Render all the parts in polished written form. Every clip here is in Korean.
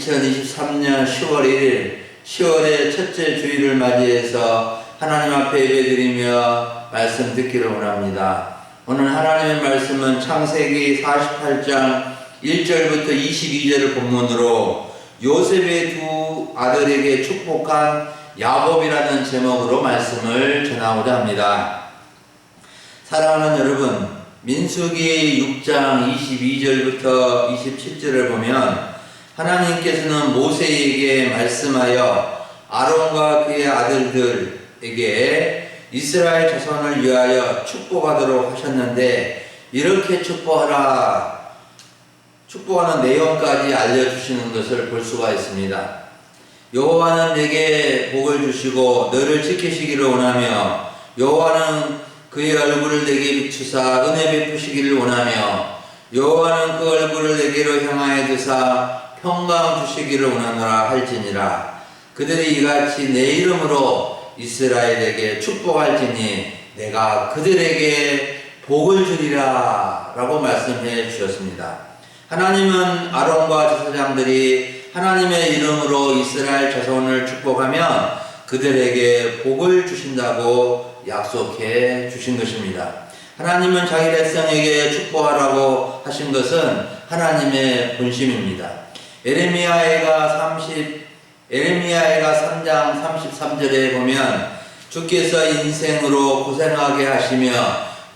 2023년 10월 1일 10월의 첫째 주일을 맞이해서 하나님 앞에 예배드리며 말씀 듣기를 원합니다. 오늘 하나님의 말씀은 창세기 48장 1절부터 22절을 본문으로 요셉의 두 아들에게 축복한 야곱이라는 제목으로 말씀을 전하고자 합니다. 사랑하는 여러분, 민수기 6장 22절부터 27절을 보면 하나님께서는 모세에게 말씀하여 아론과 그의 아들들에게 이스라엘 자손을 위하여 축복하도록 하셨는데 이렇게 축복하라, 축복하는 내용까지 알려주시는 것을 볼 수가 있습니다. 여호와는 내게 복을 주시고 너를 지키시기를 원하며 여호와는 그의 얼굴을 내게 비추사 은혜 베푸시기를 원하며 여호와는 그 얼굴을 내게로 향하여 드사 평강 주시기를 원하노라 할지니라. 그들이 이같이 내 이름으로 이스라엘에게 축복할지니 내가 그들에게 복을 주리라 라고 말씀해 주셨습니다. 하나님은 아론과 제사장들이 하나님의 이름으로 이스라엘 자손을 축복하면 그들에게 복을 주신다고 약속해 주신 것입니다. 하나님은 자기 백성에게 축복하라고 하신 것은 하나님의 본심입니다. 에레미야가 3장 33절에 보면 주께서 인생으로 고생하게 하시며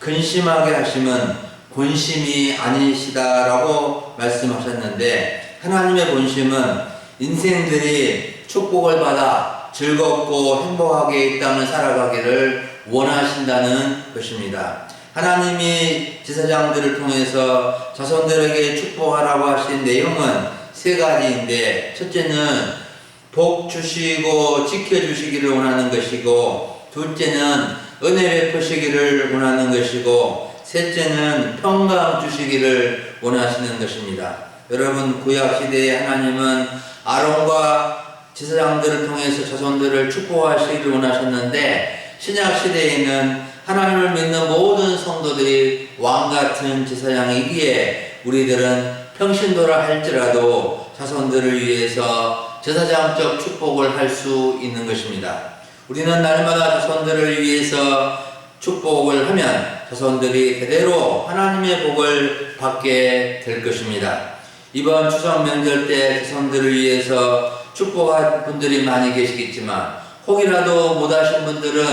근심하게 하심은 본심이 아니시다라고 말씀하셨는데 하나님의 본심은 인생들이 축복을 받아 즐겁고 행복하게 이 땅을 살아가기를 원하신다는 것입니다. 하나님이 제사장들을 통해서 자손들에게 축복하라고 하신 내용은 세 가지인데 첫째는 복 주시고 지켜주시기를 원하는 것이고 둘째는 은혜 베푸시기를 원하는 것이고 셋째는 평강 주시기를 원하시는 것입니다. 여러분, 구약시대에 하나님은 아론과 제사장들을 통해서 자손들을 축복하시기를 원하셨는데 신약시대에는 하나님을 믿는 모든 성도들이 왕같은 제사장이기에 우리들은 평신도라 할지라도 자손들을 위해서 제사장적 축복을 할 수 있는 것입니다. 우리는 날마다 자손들을 위해서 축복을 하면 자손들이 대대로 하나님의 복을 받게 될 것입니다. 이번 추석 명절 때 자손들을 위해서 축복할 분들이 많이 계시겠지만 혹이라도 못하신 분들은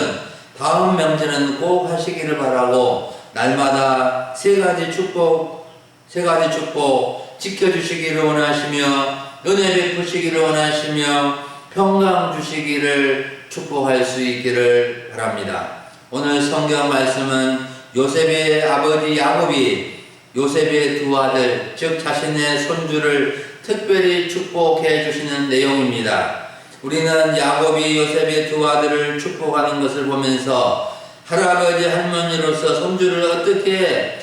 다음 명절은 꼭 하시기를 바라고 날마다 세 가지 축복 지켜주시기를 원하시며 은혜 베푸시기를 원하시며 평강 주시기를 축복할 수 있기를 바랍니다. 오늘 성경 말씀은 요셉의 아버지 야곱이 요셉의 두 아들 즉 자신의 손주를 특별히 축복해 주시는 내용입니다. 우리는 야곱이 요셉의 두 아들을 축복하는 것을 보면서 할아버지 할머니로서 손주를 어떻게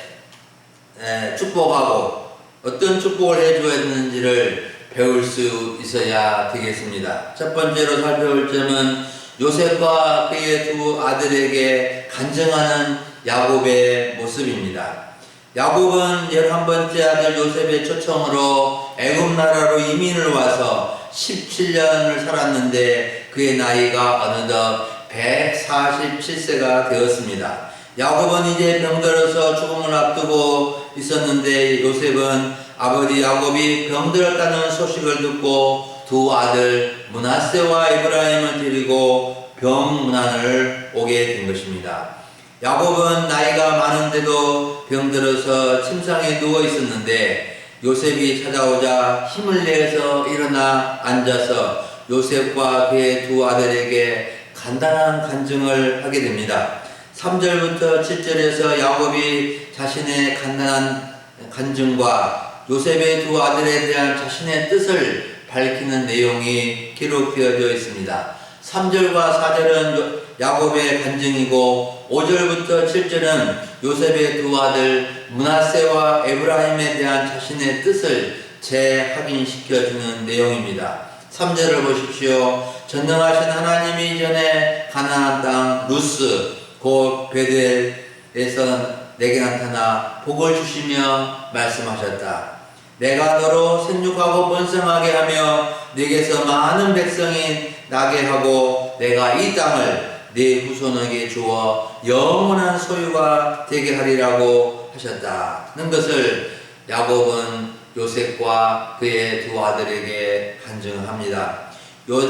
축복하고 어떤 축복을 해줘야 되는지를 배울 수 있어야 되겠습니다. 첫 번째로 살펴볼 점은 요셉과 그의 두 아들에게 간증하는 야곱의 모습입니다. 야곱은 11번째 아들 요셉의 초청으로 애굽 나라로 이민을 와서 17년을 살았는데 그의 나이가 어느덧 147세가 되었습니다. 야곱은 이제 병들어서 죽음을 앞두고 있었는데 요셉은 아버지 야곱이 병들었다는 소식을 듣고 두 아들 므낫세와 에브라임을 데리고 병문안을 오게 된 것입니다. 야곱은 나이가 많은데도 병들어서 침상에 누워 있었는데 요셉이 찾아오자 힘을 내서 일어나 앉아서 요셉과 그의 두 아들에게 간단한 간증을 하게 됩니다. 3절부터 7절에서 야곱이 자신의 간단한 간증과 요셉의 두 아들에 대한 자신의 뜻을 밝히는 내용이 기록되어져 있습니다. 3절과 4절은 야곱의 간증이고 5절부터 7절은 요셉의 두 아들 므낫세와 에브라임에 대한 자신의 뜻을 재확인시켜주는 내용입니다. 3절을 보십시오. 전능하신 하나님이 이전에 가나안 땅 루스 곧 베델에서 내게 나타나 복을 주시며 말씀하셨다. 내가 너로 생육하고 번성하게 하며 네게서 많은 백성이 나게 하고 내가 이 땅을 네 후손에게 주어 영원한 소유가 되게 하리라고 하셨다는 것을 야곱은 요셉과 그의 두 아들에게 간증합니다.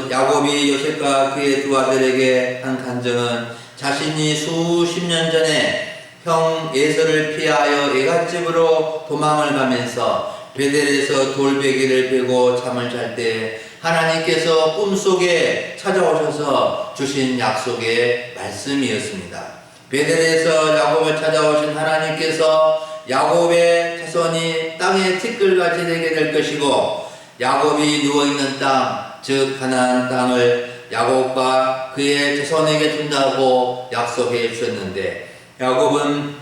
야곱이 요셉과 그의 두 아들에게 한 간증은 자신이 수십 년 전에 형 에서를 피하여 애갓집으로 도망을 가면서 베델에서 돌베개를 베고 잠을 잘 때 하나님께서 꿈속에 찾아오셔서 주신 약속의 말씀이었습니다. 베델에서 야곱을 찾아오신 하나님께서 야곱의 자손이 땅의 티끌같이 되게 될 것이고 야곱이 누워있는 땅, 즉 가나안 땅을 야곱과 그의 자손에게 준다고 약속해 주셨는데 야곱은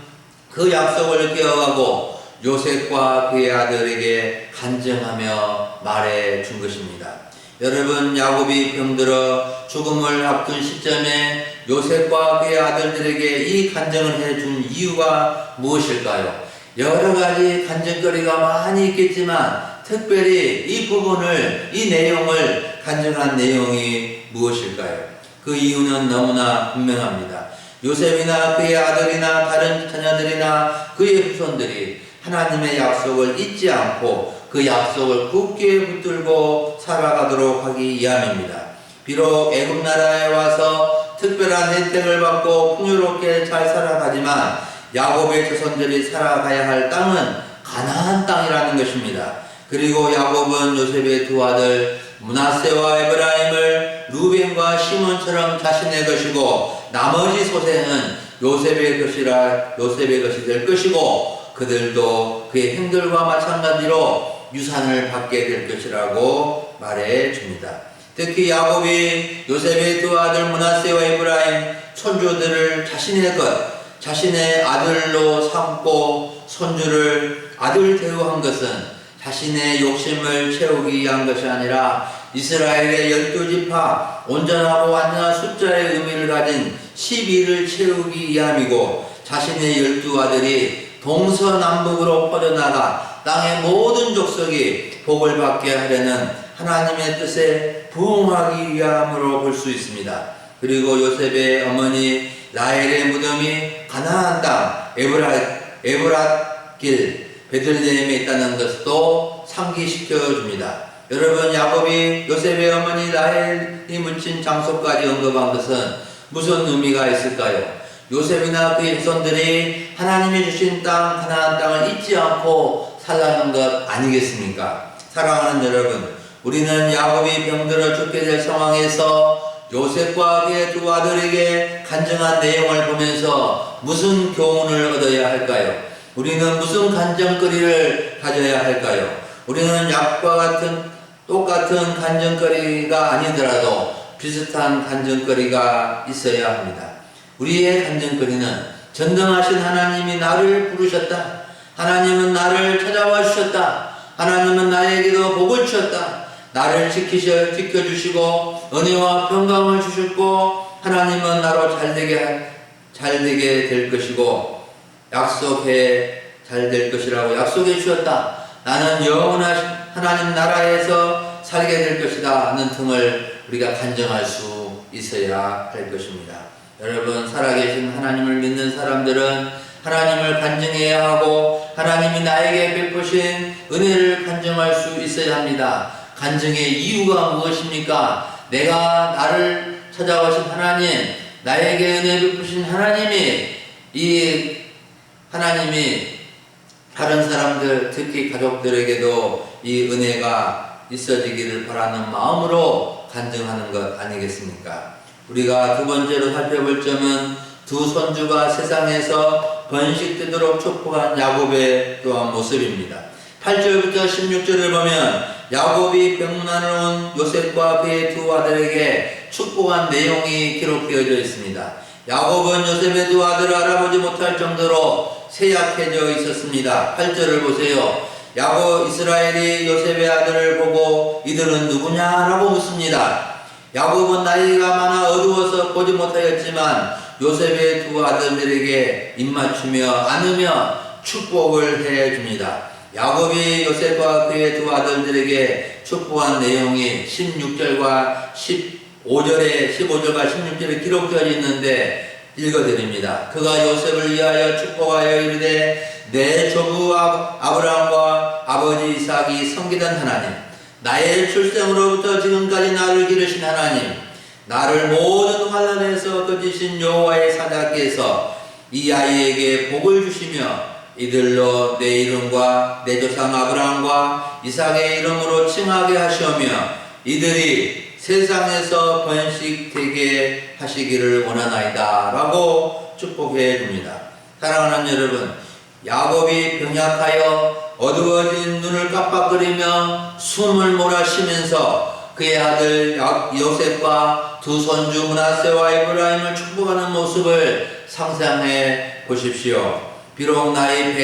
그 약속을 기억하고 요셉과 그의 아들에게 간증하며 말해 준 것입니다. 여러분, 야곱이 병들어 죽음을 앞둔 시점에 요셉과 그의 아들들에게 이 간증을 해준 이유가 무엇일까요? 여러 가지 간증거리가 많이 있겠지만 특별히 이 부분을, 이 내용을 간증한 내용이 무엇일까요? 그 이유는 너무나 분명합니다. 요셉이나 그의 아들이나 다른 자녀들이나 그의 후손들이 하나님의 약속을 잊지 않고 그 약속을 굳게 붙들고 살아가도록 하기 위함입니다. 비록 애굽 나라에 와서 특별한 혜택을 받고 풍요롭게 잘 살아가지만 야곱의 자손들이 살아가야 할 땅은 가나안 땅이라는 것입니다. 그리고 야곱은 요셉의 두 아들 므낫세와 에브라임을 루벤과 시몬처럼 자신의 것이고 나머지 소생은 요셉의 것이 될 것이고 그들도 그의 행들과 마찬가지로 유산을 받게 될 것이라고 말해 줍니다. 특히 야곱이 요셉의 두 아들 므낫세와 에브라임 손주들을 자신의 것, 자신의 아들로 삼고 손주를 아들 대우한 것은 자신의 욕심을 채우기 위한 것이 아니라 이스라엘의 12지파 온전하고 완전한 숫자의 의미를 가진 12를 채우기 위함이고 자신의 12아들이 동서남북으로 퍼져나가 땅의 모든 족속이 복을 받게 하려는 하나님의 뜻에 부응하기 위함으로 볼 수 있습니다. 그리고 요셉의 어머니 라헬의 무덤이 가나안 땅 에브랏길 베들레헴에 있다는 것도 상기시켜 줍니다. 여러분, 야곱이 요셉의 어머니 라헬이 묻힌 장소까지 언급한 것은 무슨 의미가 있을까요? 요셉이나 그의 후손들이 하나님이 주신 땅 가나안 땅을 잊지 않고 살라는 것 아니겠습니까? 사랑하는 여러분, 우리는 야곱이 병들어 죽게 될 상황에서 요셉과 그의 두 아들에게 간증한 내용을 보면서 무슨 교훈을 얻어야 할까요? 우리는 무슨 간증거리를 가져야 할까요? 우리는 약과 똑같은 간증거리가 아니더라도 비슷한 간증거리가 있어야 합니다. 우리의 간증거리는 전능하신 하나님이 나를 부르셨다. 하나님은 나를 찾아와 주셨다. 하나님은 나에게도 복을 주셨다. 나를 지켜주시고 은혜와 평강을 주셨고 하나님은 나로 잘되게 될 것이고 약속해 잘 될 것이라고 약속해 주셨다. 나는 영원한 하나님 나라에서 살게 될 것이다 하는 등을 우리가 간증할 수 있어야 할 것입니다. 여러분, 살아계신 하나님을 믿는 사람들은 하나님을 간증해야 하고 하나님이 나에게 베푸신 은혜를 간증할 수 있어야 합니다. 간증의 이유가 무엇입니까? 내가 나를 찾아오신 하나님, 나에게 은혜 베푸신 하나님이 다른 사람들, 특히 가족들에게도 이 은혜가 있어지기를 바라는 마음으로 간증하는 것 아니겠습니까? 우리가 두 번째로 살펴볼 점은 두 손주가 세상에서 번식되도록 축복한 야곱의 또한 모습입니다. 8절부터 16절을 보면 야곱이 병문안을 온 요셉과 그의 두 아들에게 축복한 내용이 기록되어져 있습니다. 야곱은 요셉의 두 아들을 알아보지 못할 정도로 쇠약해져 있었습니다. 8절을 보세요. 이스라엘이 요셉의 아들을 보고 이들은 누구냐라고 묻습니다. 야곱은 나이가 많아 어두워서 보지 못하였지만 요셉의 두 아들들에게 입맞추며 안으며 축복을 해줍니다. 야곱이 요셉과 그의 두 아들들에게 축복한 내용이 16절과 15절과 16절에 기록되어 있는데 읽어드립니다. 그가 요셉을 위하여 축복하여 이르되 내 조부 아브라함과 아버지 이삭이 섬기던 하나님, 나의 출생으로부터 지금까지 나를 기르신 하나님, 나를 모든 환난에서 거두신 여호와의 사자께서 이 아이에게 복을 주시며 이들로 내 이름과 내 조상 아브라함과 이삭의 이름으로 칭하게 하시오며 이들이 세상에서 번식되게 하시기를 원하나이다 라고 축복해 줍니다. 사랑하는 여러분, 야곱이 병약하여 어두워진 눈을 깜빡거리며 숨을 몰아쉬면서 그의 아들 요셉과 두 손주 므낫세와 에브라임을 축복하는 모습을 상상해 보십시오. 비록 나이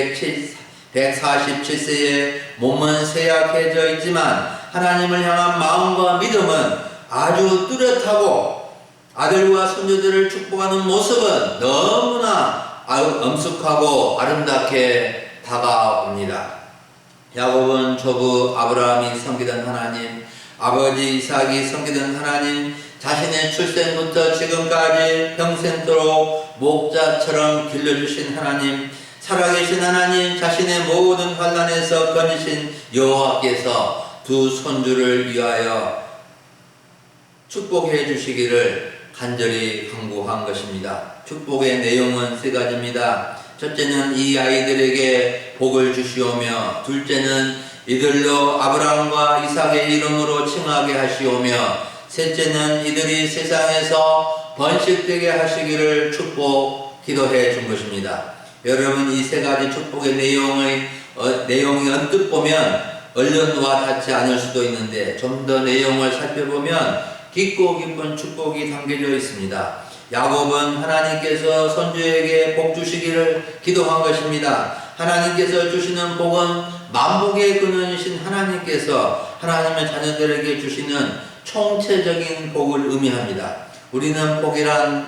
147세에 몸은 쇠약해져 있지만 하나님을 향한 마음과 믿음은 아주 뚜렷하고 아들과 손주들을 축복하는 모습은 너무나 엄숙하고 아름답게 다가옵니다. 야곱은 조부 아브라함이 섬기던 하나님, 아버지 이삭이 섬기던 하나님, 자신의 출생부터 지금까지 평생도록 목자처럼 길러주신 하나님, 살아계신 하나님, 자신의 모든 환난에서 건지신 여호와께서 두 손주를 위하여 축복해 주시기를 간절히 간구한 것입니다. 축복의 내용은 세 가지입니다. 첫째는 이 아이들에게 복을 주시오며, 둘째는 이들로 아브라함과 이삭의 이름으로 칭하게 하시오며, 셋째는 이들이 세상에서 번식되게 하시기를 기도해 준 것입니다. 여러분, 이 세 가지 축복의 내용이 언뜻 보면 얼른 와 닿지 않을 수도 있는데 좀 더 내용을 살펴보면 깊고 깊은 축복이 담겨져 있습니다. 야곱은 하나님께서 손주에게 복 주시기를 기도한 것입니다. 하나님께서 주시는 복은 만복의 근원이신 하나님께서 하나님의 자녀들에게 주시는 총체적인 복을 의미합니다. 우리는 복이란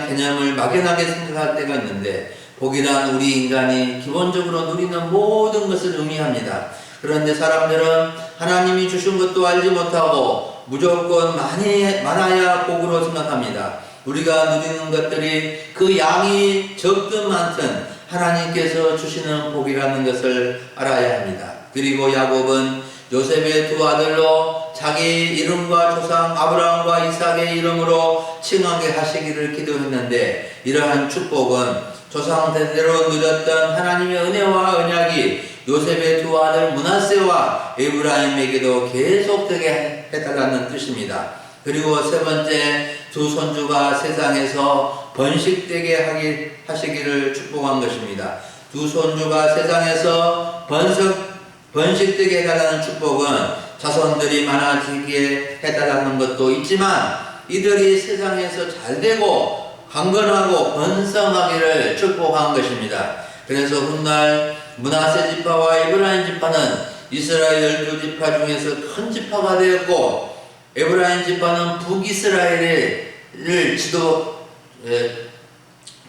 개념을 막연하게 생각할 때가 있는데, 복이란 우리 인간이 기본적으로 누리는 모든 것을 의미합니다. 그런데 사람들은 하나님이 주신 것도 알지 못하고 무조건 많아야 복으로 생각합니다. 우리가 누리는 것들이 그 양이 적든 많든 하나님께서 주시는 복이라는 것을 알아야 합니다. 그리고 야곱은 요셉의 두 아들로 자기 이름과 조상 아브라함과 이삭의 이름으로 칭하게 하시기를 기도했는데, 이러한 축복은 조상 대대로 누렸던 하나님의 은혜와 언약이 요셉의 두 아들 므낫세와 에브라임에게도 계속되게 해달라는 뜻입니다. 그리고 세 번째, 두 손주가 세상에서 번식되게 하시기를 축복한 것입니다. 두 손주가 세상에서 번식되게 해달라는 축복은 자손들이 많아지게 해달라는 것도 있지만 이들이 세상에서 잘되고 강건하고 번성하기를 축복한 것입니다. 그래서 훗날 므낫세 지파와 에브라임 지파는 이스라엘 12지파 중에서 큰 지파가 되었고, 에브라임 지파는 북이스라엘을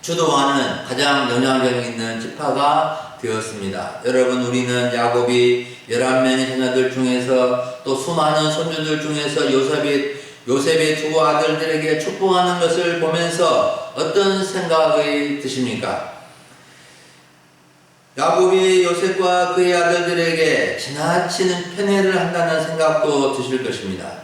주도하는 가장 영향력 있는 지파가 되었습니다. 여러분, 우리는 야곱이 11명의 자녀들 중에서 또 수많은 손주들 중에서 요셉의 두 아들들에게 축복하는 것을 보면서 어떤 생각이 드십니까? 야곱이 요셉과 그의 아들들에게 지나치는 편애를 한다는 생각도 드실 것입니다.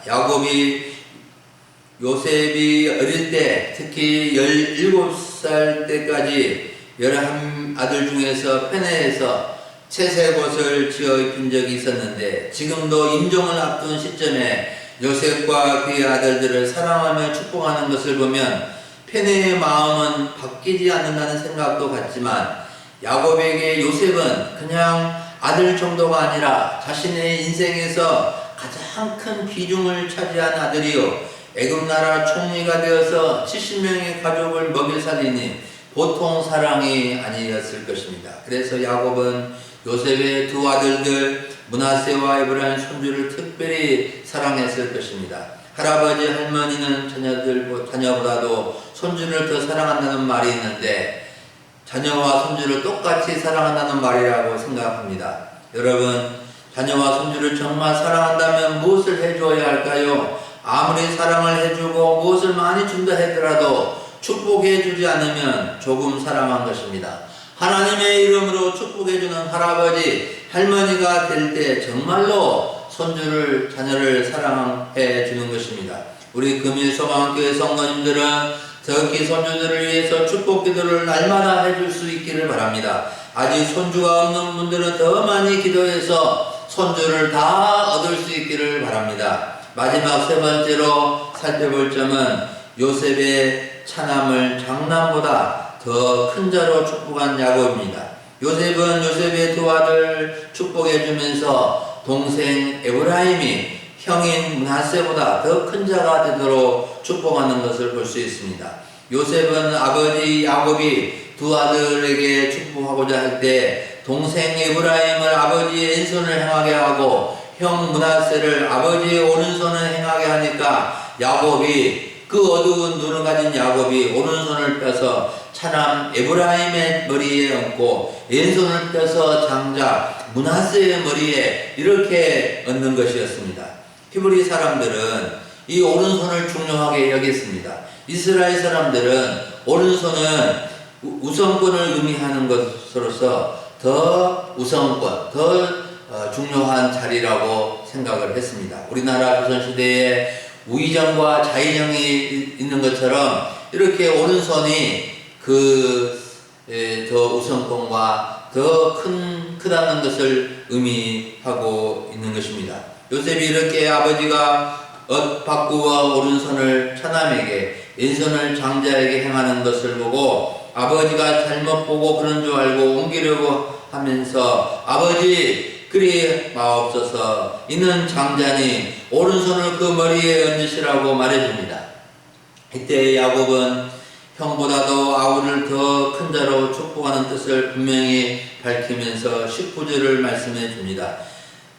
요셉이 어릴 때, 특히 17살 때까지 11아들 중에서 편애해서 채색옷을 지어 입힌 적이 있었는데, 지금도 임종을 앞둔 시점에 요셉과 그의 아들들을 사랑하며 축복하는 것을 보면 편애의 마음은 바뀌지 않는다는 생각도 같지만, 야곱에게 요셉은 그냥 아들 정도가 아니라 자신의 인생에서 가장 큰 비중을 차지한 아들이요, 애굽 나라 총리가 되어서 70명의 가족을 먹여 살리니 보통 사랑이 아니었을 것입니다. 그래서 야곱은 요셉의 두 아들들 므낫세와 에브라임 손주를 특별히 사랑했을 것입니다. 할아버지 할머니는 자녀보다도 손주를 더 사랑한다는 말이 있는데, 자녀와 손주를 똑같이 사랑한다는 말이라고 생각합니다. 여러분, 자녀와 손주를 정말 사랑한다면 무엇을 해주어야 할까요? 아무리 사랑을 해주고 무엇을 많이 준다 하더라도 축복해주지 않으면 조금 사랑한 것입니다. 하나님의 이름으로 축복해주는 할아버지, 할머니가 될 때 정말로 손주를, 자녀를 사랑해 주는 것입니다. 우리 금일소망교회 성도님들은 특히 손주들을 위해서 축복 기도를 날마다 해줄 수 있기를 바랍니다. 아직 손주가 없는 분들은 더 많이 기도해서 손주를 다 얻을 수 있기를 바랍니다. 마지막 세 번째로 살펴볼 점은 요셉의 차남을 장남보다 더 큰 자로 축복한 야곱입니다. 요셉은 요셉의 두 아들 축복해주면서 동생 에브라임이 형인 므낫세보다 더 큰 자가 되도록 축복하는 것을 볼 수 있습니다. 요셉은 아버지 야곱이 두 아들에게 축복하고자 할 때 동생 에브라임을 아버지의 왼손을 행하게 하고 형 므낫세를 아버지의 오른손을 행하게 하니까 야곱이, 그 어두운 눈을 가진 야곱이 오른손을 펴서 차남 에브라임의 머리에 얹고 왼손을 펴서 장자 므낫세의 머리에 이렇게 얹는 것이었습니다. 히브리 사람들은 이 오른손을 중요하게 여겼습니다. 이스라엘 사람들은 오른손은 우선권을 의미하는 것으로서 더 우선권, 더 중요한 자리라고 생각을 했습니다. 우리나라 조선시대에 우의정과 자의정이 있는 것처럼 이렇게 오른손이 더 우선권과 더 크다는 것을 의미하고 있는 것입니다. 요셉이 이렇게 아버지가 바꾸어 오른손을 차남에게 왼손을 장자에게 행하는 것을 보고 아버지가 잘못 보고 그런 줄 알고 옮기려고 하면서 아버지 그리 마옵소서, 이는 장자니 오른손을 그 머리에 얹으시라고 말해줍니다. 이때 야곱은 형보다도 아우를 더 큰 자로 축복하는 뜻을 분명히 밝히면서 19절을 말씀해 줍니다.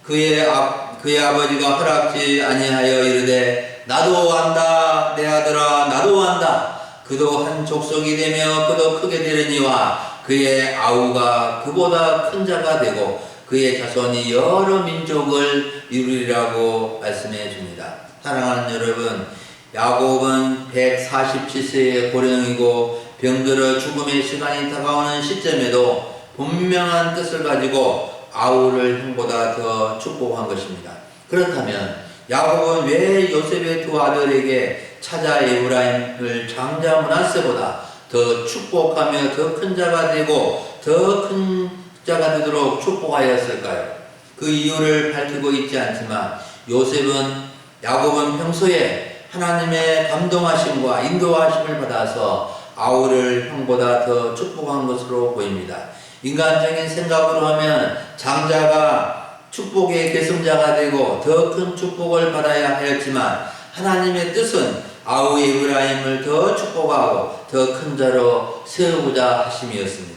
그의 아버지가 허락지 아니하여 이르되 나도 안다 내 아들아 나도 안다. 그도 한 족속이 되며 그도 크게 되려니와 그의 아우가 그보다 큰 자가 되고 그의 자손이 여러 민족을 이루리라고 말씀해 줍니다. 사랑하는 여러분, 야곱은 147세의 고령이고 병들어 죽음의 시간이 다가오는 시점에도 분명한 뜻을 가지고 아우를 형보다 더 축복한 것입니다. 그렇다면 야곱은 왜 요셉의 두 아들에게 차자 에브라임을 장자 므낫세보다 더 축복하며 더 큰 자가 되고 더 큰 자가 되도록 축복하였을까요? 그 이유를 밝히고 있지 않지만 야곱은 평소에 하나님의 감동하심과 인도하심을 받아서 아우를 형보다 더 축복한 것으로 보입니다. 인간적인 생각으로 하면 장자가 축복의 계승자가 되고 더 큰 축복을 받아야 하였지만 하나님의 뜻은 아우 에브라임을 더 축복하고 더 큰 자로 세우고자 하심이었습니다.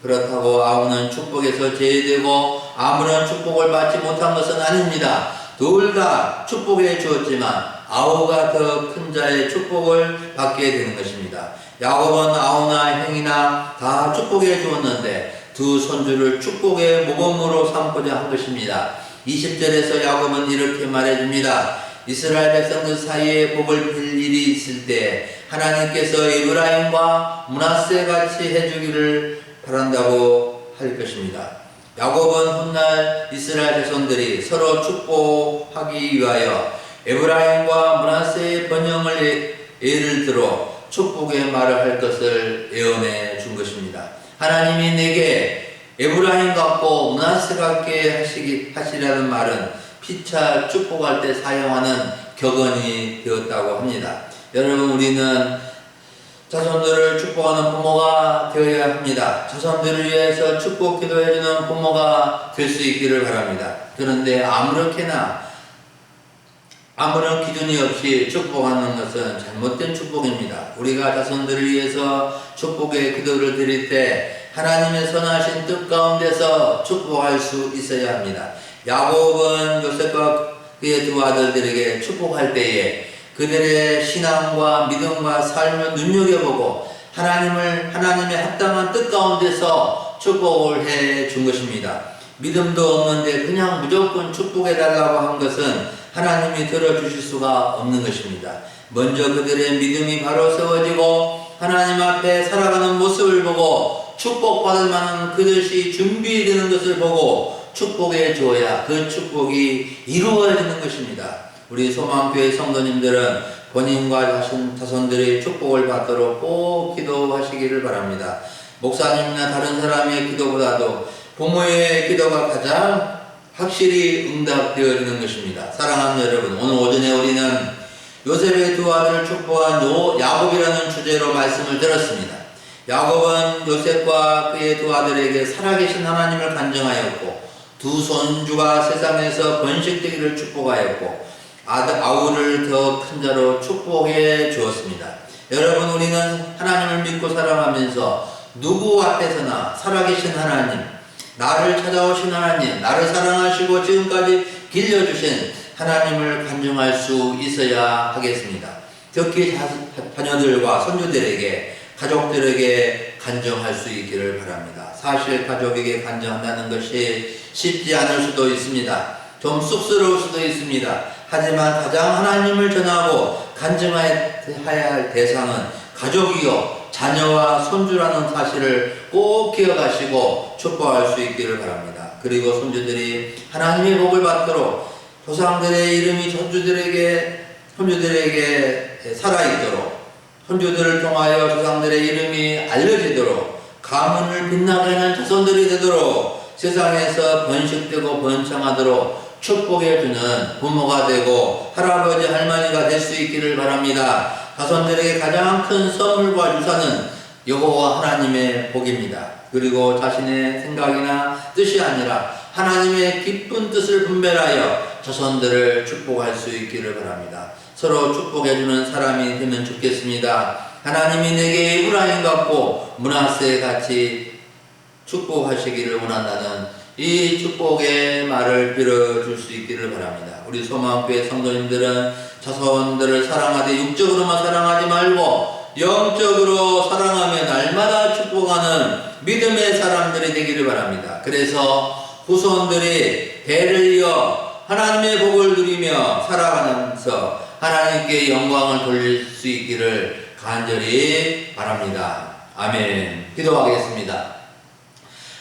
그렇다고 아우는 축복에서 제외되고 아무런 축복을 받지 못한 것은 아닙니다. 둘 다 축복해 주었지만 아우가 더 큰 자의 축복을 받게 되는 것입니다. 야곱은 아우나 형이나 다 축복해 주었는데 두 손주를 축복의 모범으로 삼고자 한 것입니다. 20절에서 야곱은 이렇게 말해줍니다. 이스라엘 백성들 사이에 복을 빌 일이 있을 때 하나님께서 에브라임과 므낫세 같이 해주기를 바란다고 할 것입니다. 야곱은 훗날 이스라엘 자손들이 서로 축복하기 위하여 에브라임과 므낫세의 번영을 예를 들어 축복의 말을 할 것을 예언해 준 것입니다. 하나님이 내게 에브라임 같고 므낫세 같게 하시라는 말은 피차 축복할 때 사용하는 격언이 되었다고 합니다. 여러분, 우리는 자손들을 축복하는 부모가 되어야 합니다. 자손들을 위해서 축복 기도해주는 부모가 될 수 있기를 바랍니다. 그런데 아무런 기준이 없이 축복하는 것은 잘못된 축복입니다. 우리가 자손들을 위해서 축복의 기도를 드릴 때 하나님의 선하신 뜻 가운데서 축복할 수 있어야 합니다. 야곱은 요셉과 그의 두 아들들에게 축복할 때에 그들의 신앙과 믿음과 삶을 눈여겨보고 하나님의 합당한 뜻 가운데서 축복을 해 준 것입니다. 믿음도 없는데 그냥 무조건 축복해 달라고 한 것은 하나님이 들어주실 수가 없는 것입니다. 먼저 그들의 믿음이 바로 세워지고 하나님 앞에 살아가는 모습을 보고 축복받을 만한 그릇이 준비되는 것을 보고 축복해 줘야 그 축복이 이루어지는 것입니다. 우리 소망교회 성도님들은 본인과 자손들의 축복을 받도록 꼭 기도하시기를 바랍니다. 목사님이나 다른 사람의 기도보다도 부모의 기도가 가장 확실히 응답되어지는 것입니다. 사랑하는 여러분, 오늘 오전에 우리는 요셉의 두 아들을 축복한 야곱이라는 주제로 말씀을 들었습니다. 야곱은 요셉과 그의 두 아들에게 살아계신 하나님을 간증하였고 두 손주가 세상에서 번식되기를 축복하였고 아우를 더 큰 자로 축복해 주었습니다. 여러분, 우리는 하나님을 믿고 살아가면서 누구 앞에서나 살아계신 하나님, 나를 찾아오신 하나님, 나를 사랑하시고 지금까지 길려주신 하나님을 간증할 수 있어야 하겠습니다. 특히 자녀들과 손주들에게, 가족들에게 간증할 수 있기를 바랍니다. 사실 가족에게 간증한다는 것이 쉽지 않을 수도 있습니다. 좀 쑥스러울 수도 있습니다. 하지만 가장 하나님을 전하고 간증해야 할 대상은 가족이요, 자녀와 손주라는 사실을 꼭 기억하시고 축복할 수 있기를 바랍니다. 그리고 손주들이 하나님의 복을 받도록 조상들의 이름이 손주들에게 살아있도록, 손주들을 통하여 조상들의 이름이 알려지도록, 가문을 빛나게 하는 자손들이 되도록, 세상에서 번식되고 번창하도록 축복해주는 부모가 되고 할아버지 할머니가 될 수 있기를 바랍니다. 자손들에게 가장 큰 선물과 유산은 여호와 하나님의 복입니다. 그리고 자신의 생각이나 뜻이 아니라 하나님의 기쁜 뜻을 분별하여 자손들을 축복할 수 있기를 바랍니다. 서로 축복해주는 사람이 되면 좋겠습니다. 하나님이 내게 에브라임 같고 므낫세 같이 축복하시기를 원한다는 이 축복의 말을 빌어줄 수 있기를 바랍니다. 우리 소망교회 성도님들은 자손들을 사랑하되 육적으로만 사랑하지 말고 영적으로 사랑하며 날마다 축복하는 믿음의 사람들이 되기를 바랍니다. 그래서 후손들이 대를 이어 하나님의 복을 누리며 살아가면서 하나님께 영광을 돌릴 수 있기를 간절히 바랍니다. 아멘. 기도하겠습니다.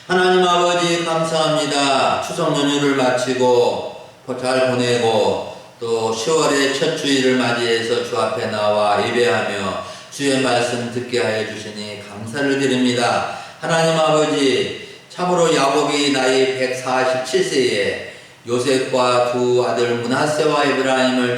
하나님 아버지, 감사합니다. 추석 연휴를 마치고 잘 보내고 또 10월의 첫 주일을 맞이해서 주 앞에 나와 예배하며 주의 말씀 듣게 하여 주시니 감사를 드립니다. 하나님 아버지, 참으로 야곱이 나이 147세에 요셉과 두 아들 므낫세와 에브라임을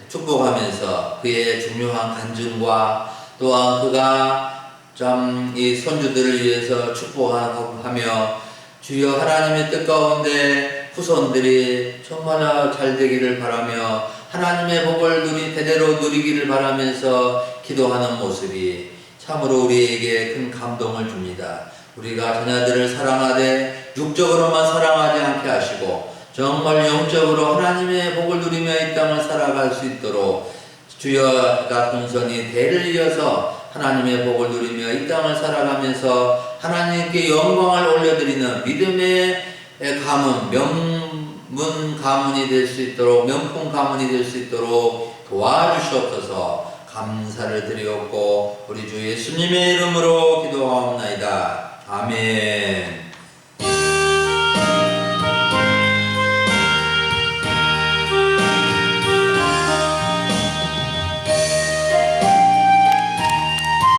축복하면서 그의 중요한 간증과 또한 그가 참 이 손주들을 위해서 축복하며 주여 하나님의 뜻 가운데 후손들이 정말 잘 되기를 바라며 하나님의 복을 대대로 누리기를 바라면서 기도하는 모습이 참으로 우리에게 큰 감동을 줍니다. 우리가 자녀들을 사랑하되 육적으로만 사랑하지 않게 하시고 정말 영적으로 하나님의 복을 누리며 이 땅을 살아갈 수 있도록 주여가 혼선이 대를 이어서 하나님의 복을 누리며 이 땅을 살아가면서 하나님께 영광을 올려드리는 믿음의 가문, 명문 가문이 될 수 있도록, 명품 가문이 될 수 있도록 도와주시옵소서. 감사를 드리옵고 우리 주 예수님의 이름으로 기도하옵나이다. 아멘.